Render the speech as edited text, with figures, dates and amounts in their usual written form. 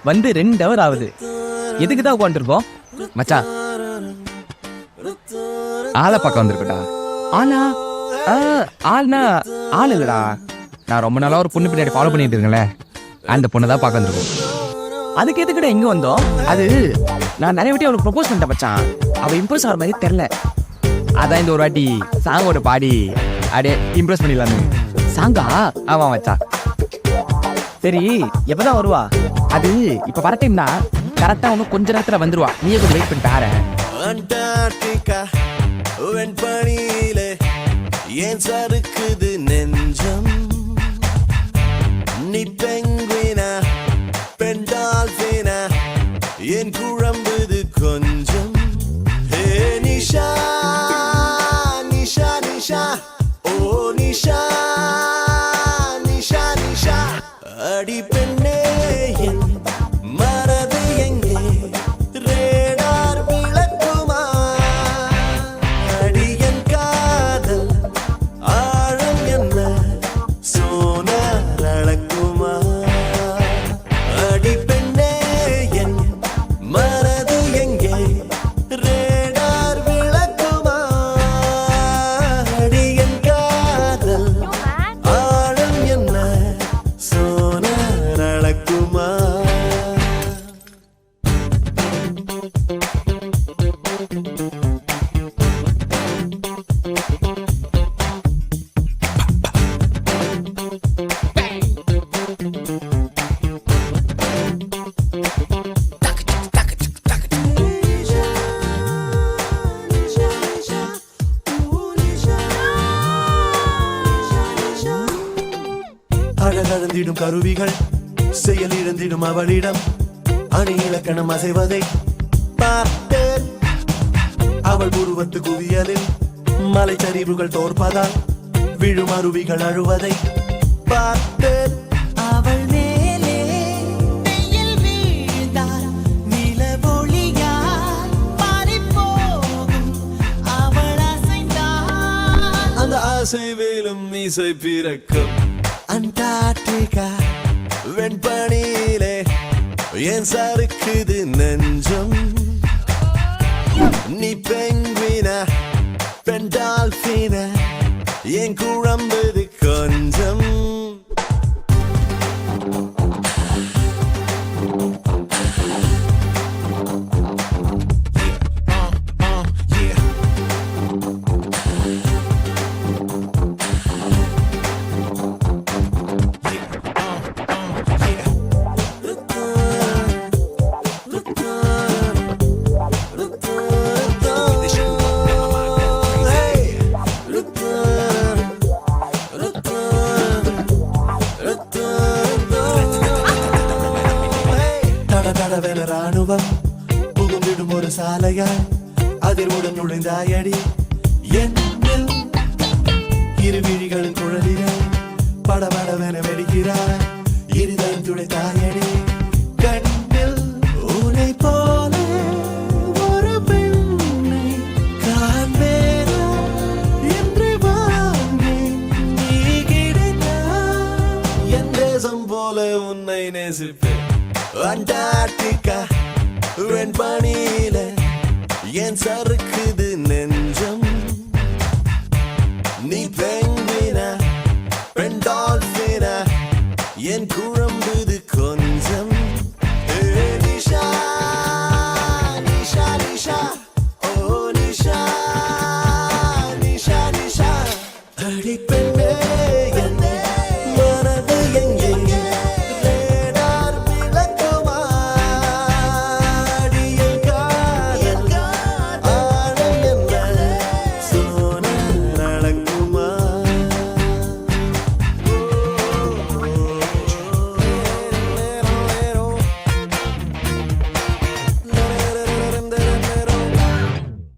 வந்து 2 hour ஆகுது. எதுக்கு தான் உட்காந்துருக்கோம்? மச்சான், ஆளை பார்க்க வந்திருக்கடா. ஆனா ஆள்னா ஆள் இல்லடா. நான் ரொம்ப நாளா ஒரு பொண்ணு பின்னாடி ஃபாலோ பண்ணிட்டு இருக்கேன்ல, அந்த பொண்ணை தான் பார்க்க வந்திருக்கோம். அதுக்கு எதுக்கிட்ட எங்க வந்தோம்? அது நான் நிறைய வாட்டி அவளுக்கு ப்ரொபோஸ் பண்ணிட்டேன் மச்சான். அவள் இம்ப்ரெஸ் ஆகிற மாதிரி தெரில. அதான் இந்த ஒரு வாட்டி சாங்கோட பாடி அப்படியே இம்ப்ரெஸ் பண்ணிடலான்னு. சாங்கா? ஆமாம் மச்சான். சரி, எப்பதான் வருவா? அது இப்போ வர டைம் தான். கரெக்டாக ஒன்றும் கொஞ்ச நேரத்தில் வந்துருவா. நீயே கொஞ்சம் வெயிட் பண்ணி பாரு. அண்டார்டிகா வெண்பனியிலே ஏன் சறுக்குது நெஞ்சம்? நீ பெங்குவினா பெண் டால்பினா ஏன் குழம்புது கொஞ்சம்? ஹே நிஷா நிஷா நிஷா, ஓ நிஷா நிஷா நிஷா, அடி பெண்ணே என் மனது எங்கே? ரேடார் விளக்குமா? அடி என் காதல் ஆழம் என்ன? சோனார் அளக்குமா? அடி பெண்ணே என் மனது எங்கே? ரேடார் விளக்குமா? அடி என் காதல் ஆழம் என்ன? சோனார் அளக்குமா? அழகழந்திடும் கருவிகள் செயல் இழந்திடும் அவளிடம் அணி இலக்கணம் அசைவதை பார்த்தேன். அவள் உருவத்து குவியலில் மலைச்சரிவுகள் தோற்பதால் விழும் அருவிகள் அழுவதை பார்த்தேன். அவள் மேலே வெயில் வீழ்ந்தால் நிலவொளியால் மாறிப்போகும். அவள் அசைந்தால் அந்த அசைவிலும் இசை பிறக்கும். அண்டார்டிகா வெண்பனியிலே ஏன் சறுக்குது நெஞ்சம்? நீ பெங்குவினா பெண் டால்பினா ஏன் குழம்புது கொஞ்சம்? ராணுவம் புகுந்திடும் ஒரு சாலையாய் அதில் உடன் நுழைந்தாயடி என்னில். இரு விழிகளின் குழலிகள் படபடவென வெடிக்கிறாய். இருதயம் துடைத்தாயடி கண்ணில். உன்னை போல ஒரு பெண்ணை காண்பேனா என்று வாங்கி நீ கிடைத்தாய். என் தேசம் போல உன்னை நேசிப்பேன். அண்டார்டிகா வெண்பனியில ஏன் சறுக்குது நெஞ்சம்? நீ பெங்குவினா பெண் டால்பினா ஏன் குழம்புது கொஞ்சம்? நிஷா நிஷா நிஷா, ஓ நிஷா நிஷா நிஷா, அடி பெண்ணே